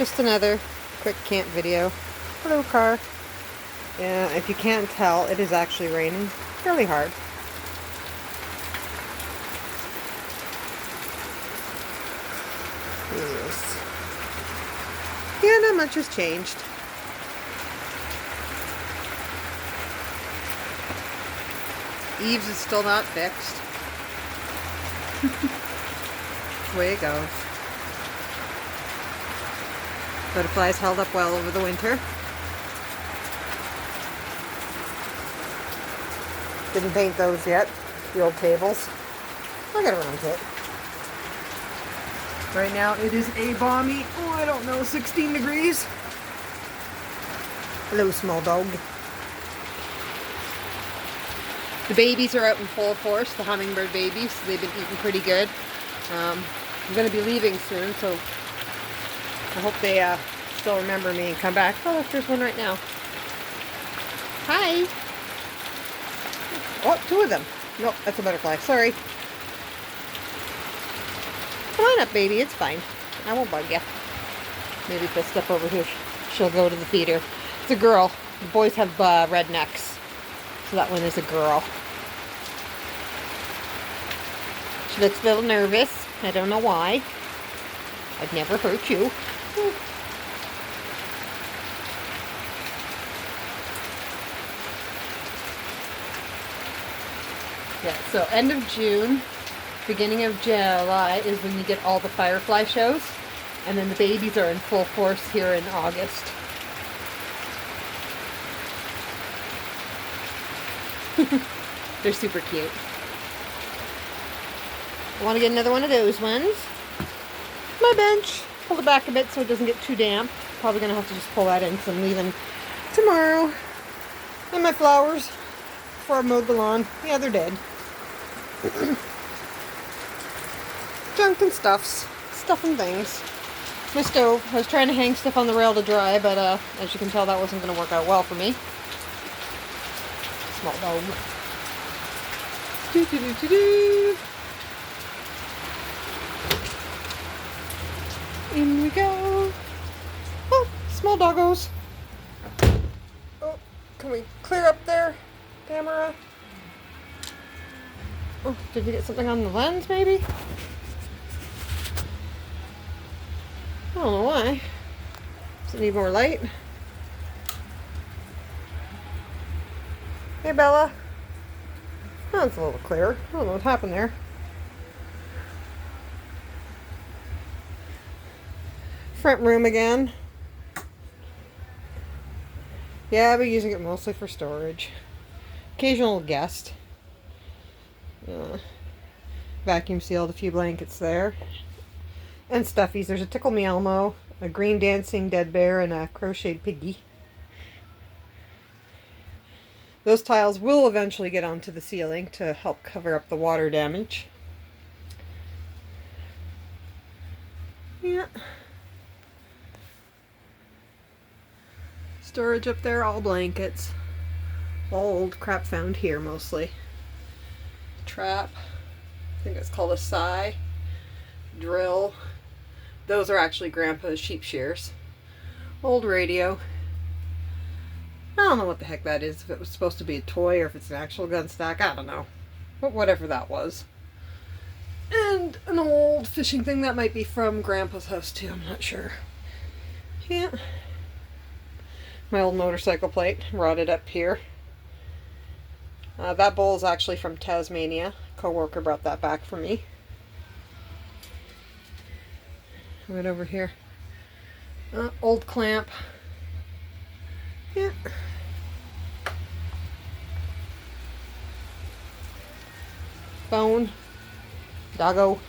Just another quick camp video. Hello, car. Yeah, if you can't tell, it is actually raining fairly hard. Yes. Yeah, not much has changed. Eve's is still not fixed. Way it goes. Butterflies held up well over the winter. Didn't paint those yet, the old tables. I'll get around to it. Right now it is a balmy, I don't know, 16 degrees. Hello, small dog. The babies are out in full force, the hummingbird babies. They've been eating pretty good. I'm going to be leaving soon, so I hope they still remember me and come back. Oh, look, there's one right now. Hi. Oh, two of them. Nope, that's a butterfly. Sorry. Come on up, baby. It's fine. I won't bug you. Maybe if I step over here, she'll go to the feeder. It's a girl. The boys have red necks. So that one is a girl. She looks a little nervous. I don't know why. I'd never hurt you. Yeah, so end of June, beginning of July is when you get all the firefly shows. And then the babies are in full force here in August. They're super cute. I want to get another one of those ones. My bench. Pull it back a bit so it doesn't get too damp. Probably going to have to just pull that in because I'm leaving tomorrow. And my flowers before I mowed the lawn. Yeah, they're dead. Junk and stuffs. Stuff and things. My stove. I was trying to hang stuff on the rail to dry, but as you can tell, that wasn't going to work out well for me. Small dog. Do. In we go. Oh, small doggos. Oh, can we clear up there, camera? Oh, did we get something on the lens, maybe? I don't know why. Does it need more light? Hey, Bella. Oh, it's a little clearer. I don't know what happened there. Front room again. Yeah, I've been using it mostly for storage. Occasional guest. Vacuum sealed a few blankets there. And stuffies. There's a Tickle Me Elmo, a green dancing dead bear, and a crocheted piggy. Those tiles will eventually get onto the ceiling to help cover up the water damage. Yeah. Storage up there, all blankets. All old crap found here mostly. Trap. I think it's called a sigh. Drill. Those are actually Grandpa's sheep shears. Old radio. I don't know what the heck that is, if it was supposed to be a toy or if it's an actual gun stack, I don't know. But whatever that was. And an old fishing thing that might be from Grandpa's house too, I'm not sure. Yeah. My old motorcycle plate, rotted up here. That bowl is actually from Tasmania. A co-worker brought that back for me. Right over here. Old clamp. Yeah. Bone. Doggo.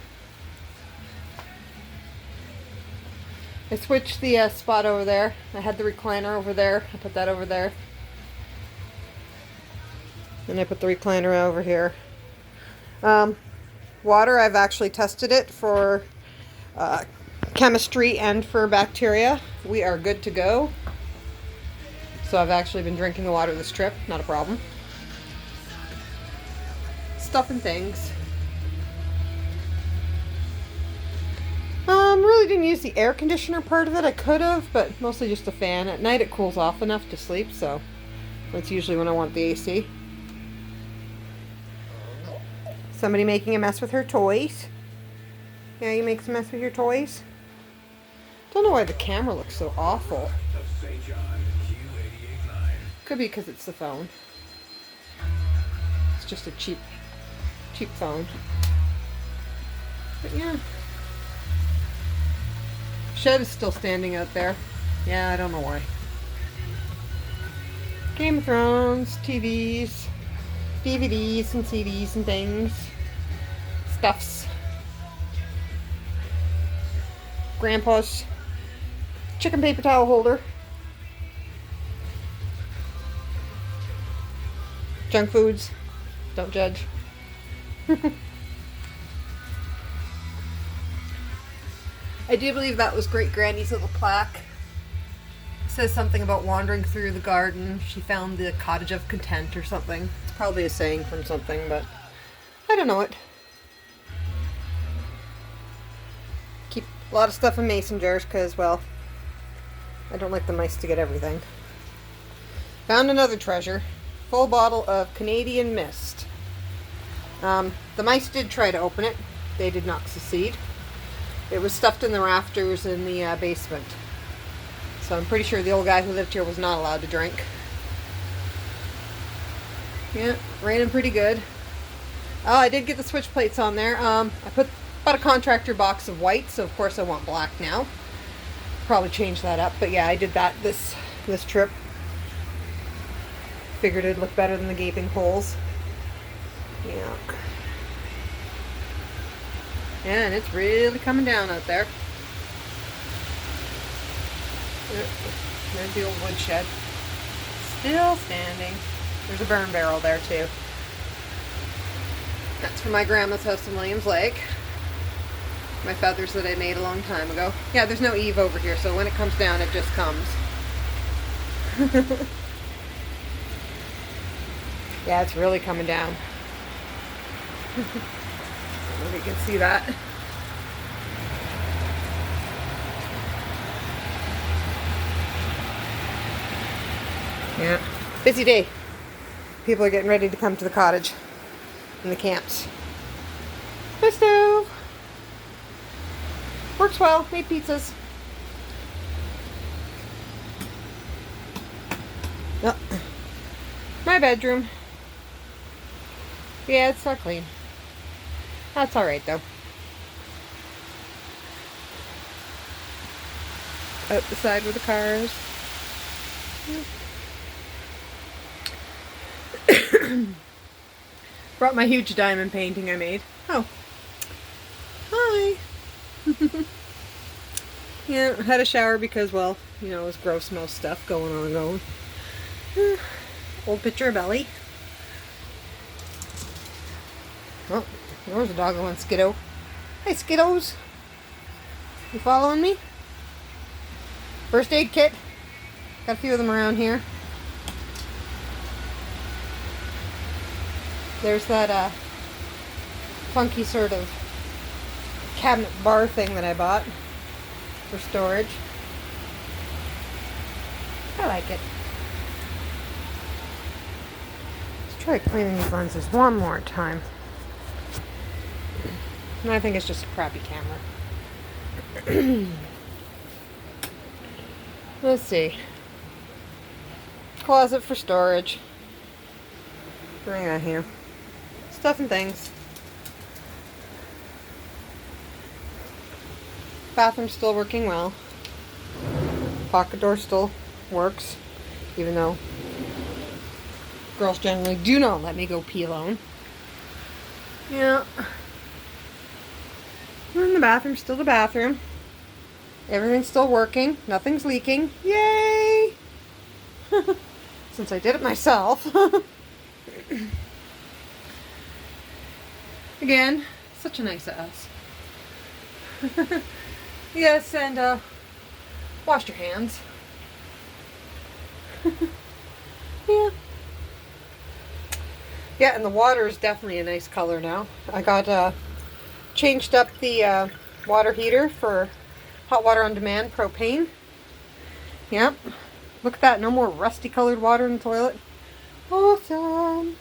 I switched the spot over there. I had the recliner over there. I put that over there. Then I put the recliner over here. Water, I've actually tested it for chemistry and for bacteria. We are good to go. So I've actually been drinking the water this trip. Not a problem. Stuff and things. Really really didn't use the air conditioner part of it. I could have, but mostly just a fan. At night it cools off enough to sleep, so that's usually when I want the AC. Somebody making a mess with her toys. Yeah, you make some mess with your toys? Don't know why the camera looks so awful. Could be because it's the phone. It's just a cheap phone. But yeah. Shed is still standing out there. Yeah, I don't know why. Game of Thrones, TVs, DVDs and CDs and things. Stuffs. Grandpa's chicken paper towel holder. Junk foods. Don't judge. I do believe that was Great Granny's little plaque. It says something about wandering through the garden. She found the cottage of content or something. It's probably a saying from something, but I don't know it. Keep a lot of stuff in mason jars because, well, I don't like the mice to get everything. Found another treasure. Full bottle of Canadian Mist. The mice did try to open it. They did not succeed. It was stuffed in the rafters in the basement. So I'm pretty sure the old guy who lived here was not allowed to drink. Yeah, raining pretty good. Oh, I did get the switch plates on there. I bought a contractor box of white, so of course I want black now. Probably change that up, but yeah, I did that this trip. Figured it'd look better than the gaping holes. Yeah. Yeah, and it's really coming down out there. There's the old woodshed. Still standing. There's a burn barrel there too. That's from my grandma's house in Williams Lake. My feathers that I made a long time ago. Yeah, there's no eave over here, so when it comes down, it just comes. Yeah, it's really coming down. I don't know if you can see that. Yeah, busy day. People are getting ready to come to the cottage and the camps. My stove. Works well. Made pizzas. Oh. My bedroom. Yeah, it's not clean. That's alright though. Out the side with the cars. Brought my huge diamond painting I made. Oh. Hi. Yeah, had a shower because, well, you know, it was gross mouse stuff going on and going. Old picture of Ellie. Oh, there's a dog that wants Skiddo. Hi, Skiddos. You following me? First aid kit. Got a few of them around here. There's that funky sort of cabinet bar thing that I bought for storage. I like it. Let's try cleaning these lenses one more time. And I think it's just a crappy camera. Let's see. Closet for storage. What do I got here? Stuff and things. Bathroom's still working well. Pocket door still works, even though girls generally do not let me go pee alone. Yeah. And the bathroom's still the bathroom. Everything's still working. Nothing's leaking. Yay! Since I did it myself. Again, such a nice ass. Yes, and wash your hands. Yeah. Yeah, and the water is definitely a nice color now. I got changed up the water heater for Hot water on demand, propane. Yep. Look at that, no more rusty colored water in the toilet. Awesome.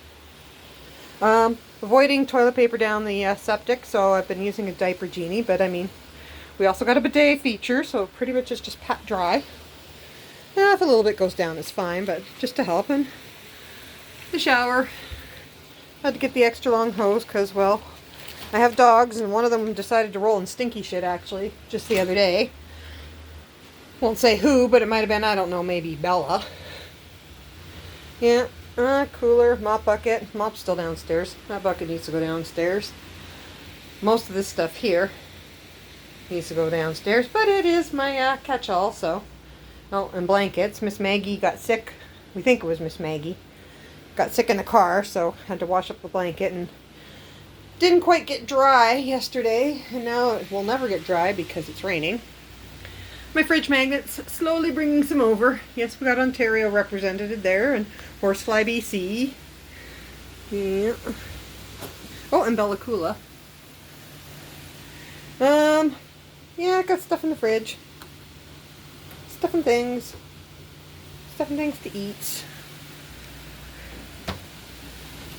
Avoiding toilet paper down the septic, so I've been using a diaper genie, but I mean, we also got a bidet feature, so pretty much it's just pat dry. If a little bit goes down, it's fine, but just to help. And the shower. Had to get the extra long hose because, well, I have dogs, and one of them decided to roll in stinky shit, actually, just the other day. Won't say who, but it might have been, I don't know, maybe Bella. Yeah, cooler, mop bucket. Mop's still downstairs. That bucket needs to go downstairs. Most of this stuff here needs to go downstairs, but it is my catch-all, so. Oh, and blankets. Miss Maggie got sick. We think it was Miss Maggie. Got sick in the car, so had to wash up the blanket, and didn't quite get dry yesterday, and now it will never get dry because it's raining. My fridge magnets, slowly bringing some over. Yes, we got Ontario represented there, and Horsefly BC. Yeah. Oh, and Bella Coola. Yeah, I got stuff in the fridge. Stuff and things. Stuff and things to eat.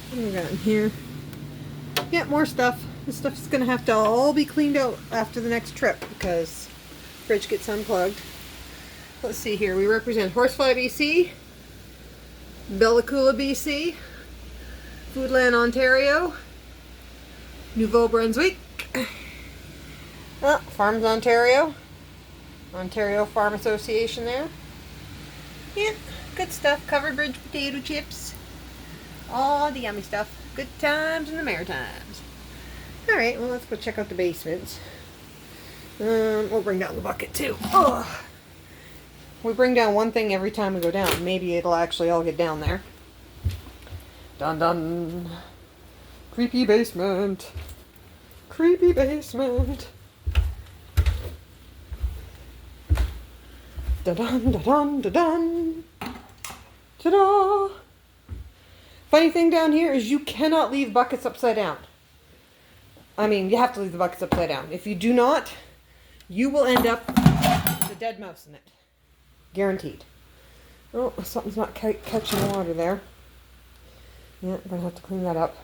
What do we got in here? Yeah, more stuff. This stuff's gonna have to all be cleaned out after the next trip because the fridge gets unplugged. Let's see here. We represent Horsefly BC, Bella Coola BC, Foodland Ontario, Nouveau Brunswick, Farms Ontario, Ontario Farm Association there. Yeah, good stuff. Covered bridge potato chips. All the yummy stuff. Good times in the Maritimes. Alright, well, let's go check out the basements. We'll bring down the bucket too. Oh. We bring down one thing every time we go down. Maybe it'll actually all get down there. Dun dun. Creepy basement. Creepy basement. Dun dun dun dun dun dun. Ta-da! Funny thing down here is you cannot leave buckets upside down. I mean, you have to leave the buckets upside down. If you do not, you will end up with a dead mouse in it. Guaranteed. Oh, something's not catching water there. Yeah, I'm going to have to clean that up.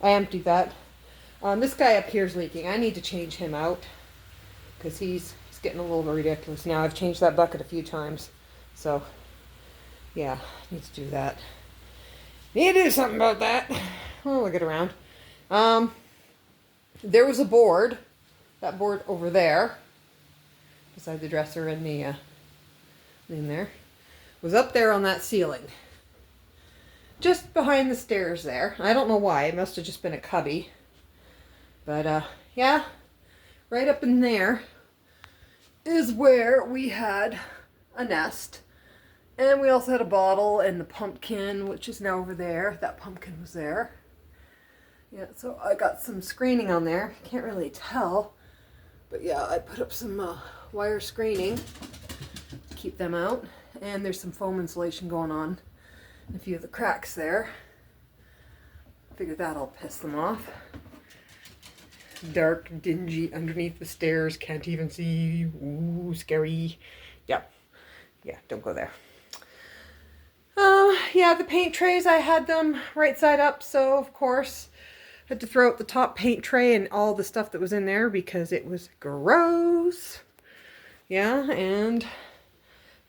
I emptied that. This guy up here is leaking. I need to change him out because he's getting a little ridiculous now. I've changed that bucket a few times. So, yeah, I need to do that. Need to do something about that. We'll get around. There was a board. That board over there, beside the dresser and the in there, was up there on that ceiling. Just behind the stairs there. I don't know why. It must have just been a cubby. But yeah, right up in there is where we had a nest. And we also had a bottle and the pumpkin, which is now over there. That pumpkin was there. Yeah, so I got some screening on there. Can't really tell. But yeah, I put up some wire screening to keep them out. And there's some foam insulation going on in a few of the cracks there. Figured that'll piss them off. Dark, dingy, underneath the stairs. Can't even see. Ooh, scary. Yeah. Yeah, don't go there. Yeah, the paint trays, I had them right side up, so of course I had to throw out the top paint tray and all the stuff that was in there because it was gross. Yeah, and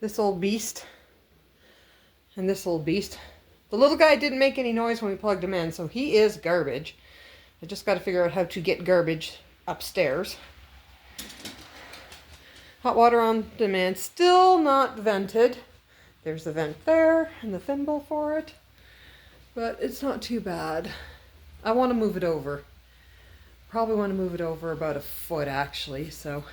this old beast and this old beast. The little guy didn't make any noise when we plugged him in, so he is garbage. I just got to figure out how to get garbage upstairs. Hot water on demand, still not vented. There's the vent there and the thimble for it, but it's not too bad. I want to move it over. Probably want to move it over about a foot actually, so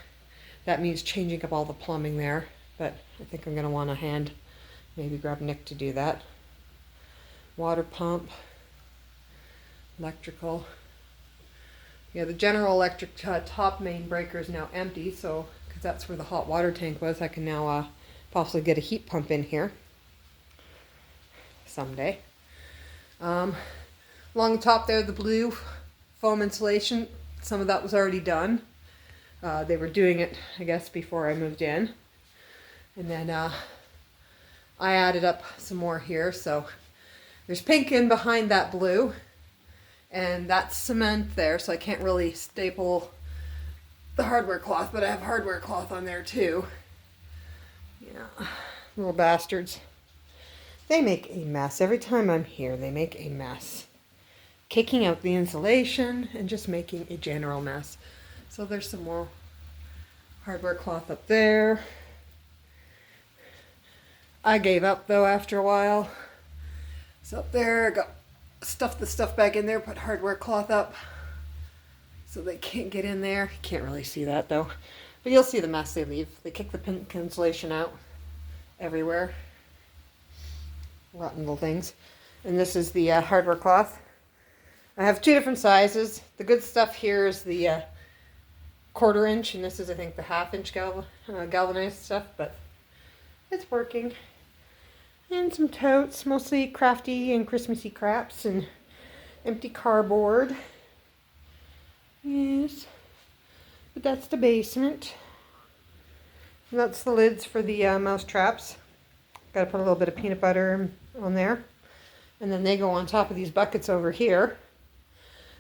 that means changing up all the plumbing there, but I think I'm going to want a hand, maybe grab Nick to do that. Water pump, electrical. Yeah, the General Electric top main breaker is now empty, so because that's where the hot water tank was, I can now possibly get a heat pump in here someday. Along the top there, the blue foam insulation, some of that was already done. They were doing it, I guess, before I moved in. And then I added up some more here. So there's pink in behind that blue. And that's cement there, so I can't really staple the hardware cloth, but I have hardware cloth on there too. Yeah, little bastards. They make a mess. Every time I'm here, they make a mess. Kicking out the insulation and just making a general mess. So there's some more hardware cloth up there. I gave up though after a while. It's up there, got stuffed the stuff back in there, put hardware cloth up so they can't get in there. You can't really see that though, but you'll see the mess they leave. They kick the pink insulation out everywhere. Rotten little things. And this is the hardware cloth. I have two different sizes. The good stuff here is the 1/4 inch, and this is, I think, the 1/2 inch galvanized stuff, but it's working. And some totes, mostly crafty and Christmassy craps, and empty cardboard. Yes. But that's the basement. And that's the lids for the mouse traps. Got to put a little bit of peanut butter on there. And then they go on top of these buckets over here.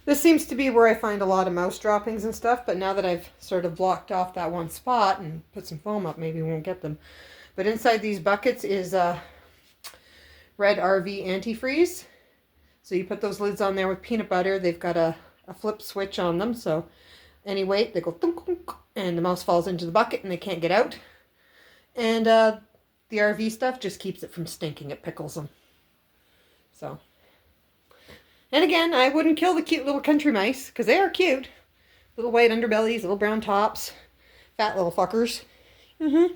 This seems to be where I find a lot of mouse droppings and stuff, but now that I've sort of blocked off that one spot and put some foam up, maybe we won't get them. But inside these buckets is red RV antifreeze. So you put those lids on there with peanut butter. They've got a flip switch on them, so any weight, they go thunk, thunk, and the mouse falls into the bucket and they can't get out. And the RV stuff just keeps it from stinking. It pickles them. So, and again, I wouldn't kill the cute little country mice, because they are cute. Little white underbellies, little brown tops, fat little fuckers. Yeah,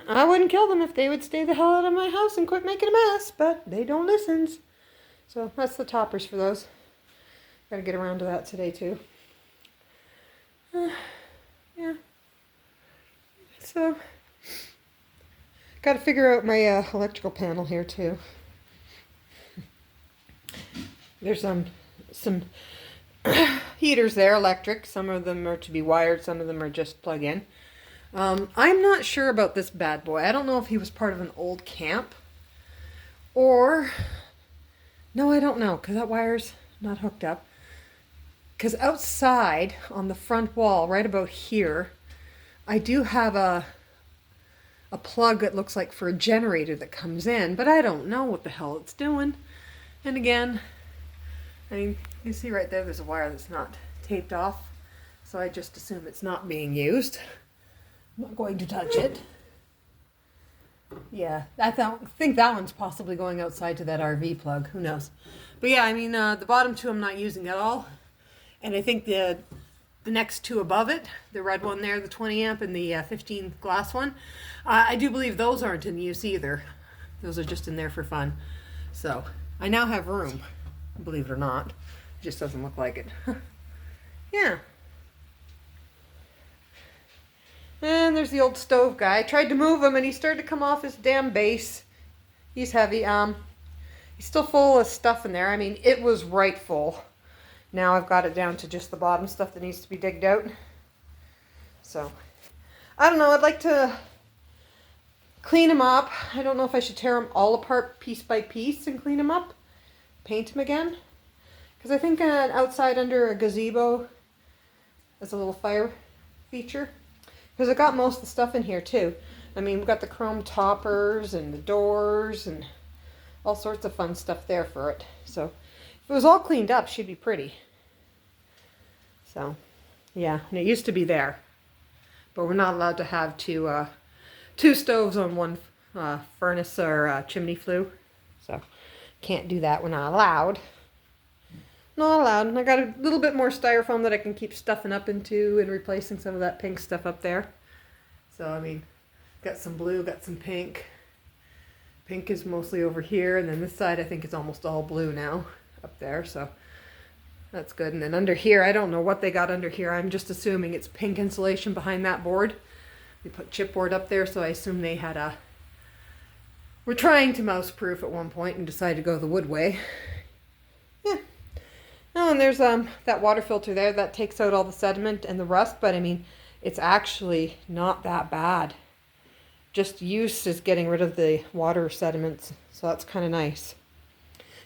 I wouldn't kill them if they would stay the hell out of my house and quit making a mess, but they don't listen. So that's the toppers for those. Gotta get around to that today too. Yeah. So, gotta figure out my electrical panel here too. There's some heaters there, electric. Some of them are to be wired, some of them are just plug in. I'm not sure about this bad boy. I don't know if he was part of an old camp or... No, I don't know, because that wire's not hooked up. Because outside on the front wall, right about here, I do have a plug that looks like for a generator that comes in, but I don't know what the hell it's doing. And again, I mean, you see right there, there's a wire that's not taped off, so I just assume it's not being used. I'm not going to touch it. Yeah, I think that one's possibly going outside to that RV plug. Who knows? But yeah, I mean, the bottom two I'm not using at all. And I think the next two above it, the red one there, the 20 amp, and the 15 glass one, I do believe those aren't in use either. Those are just in there for fun. So, I now have room, believe it or not. It just doesn't look like it. Yeah. And there's the old stove guy. I tried to move him and he started to come off his damn base. He's heavy. He's still full of stuff in there. I mean, it was right full. Now I've got it down to just the bottom stuff that needs to be digged out. So, I don't know. I'd like to clean him up. I don't know if I should tear him all apart piece by piece and clean him up. Paint him again. Because I think outside under a gazebo as a little fire feature. Because I got most of the stuff in here too. I mean, we've got the chrome toppers and the doors and all sorts of fun stuff there for it. So, if it was all cleaned up, she'd be pretty. So, yeah, and it used to be there. But we're not allowed to have two stoves on one furnace or chimney flue. So, can't do that. We're not allowed. Not allowed. And I got a little bit more styrofoam that I can keep stuffing up into and replacing some of that pink stuff up there. So, I mean, got some blue, got some pink. Pink is mostly over here, and then this side I think is almost all blue now up there, so that's good. And then under here, I don't know what they got under here. I'm just assuming it's pink insulation behind that board. They put chipboard up there, so I assume they had were trying to mouse proof at one point and decided to go the wood way. Yeah. Oh, and there's that water filter there that takes out all the sediment and the rust, but I mean, it's actually not that bad. Just use is getting rid of the water sediments, so that's kind of nice.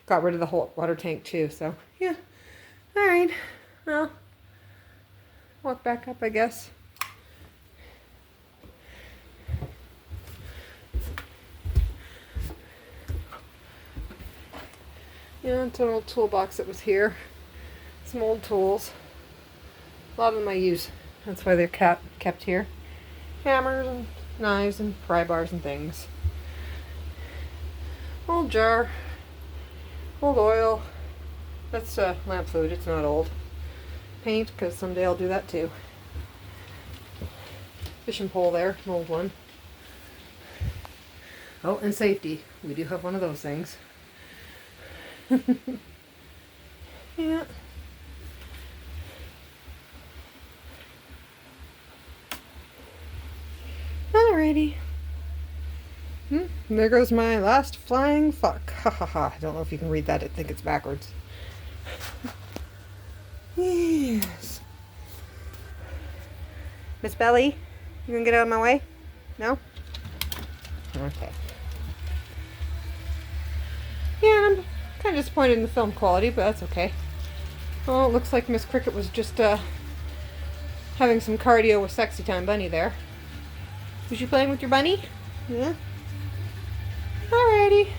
Got rid of the whole water tank too, so yeah. All right, well, walk back up, I guess. Yeah, it's an old toolbox that was here. Some old tools. A lot of them I use. That's why they're kept here. Hammers and knives and pry bars and things. Old jar. Old oil. That's lamp fluid. It's not old. Paint, because someday I'll do that too. Fishing pole there, an old one. Oh, and safety. We do have one of those things. Yeah. Alrighty. There goes my last flying fuck. Ha ha ha. I don't know if you can read that. I think it's backwards. Yes. Miss Belly, you gonna get out of my way? No? Okay. Yeah, I'm kind of disappointed in the film quality, but that's okay. Oh, it looks like Miss Cricket was just having some cardio with Sexy Time Bunny there. Was you playing with your bunny? Yeah? Alrighty.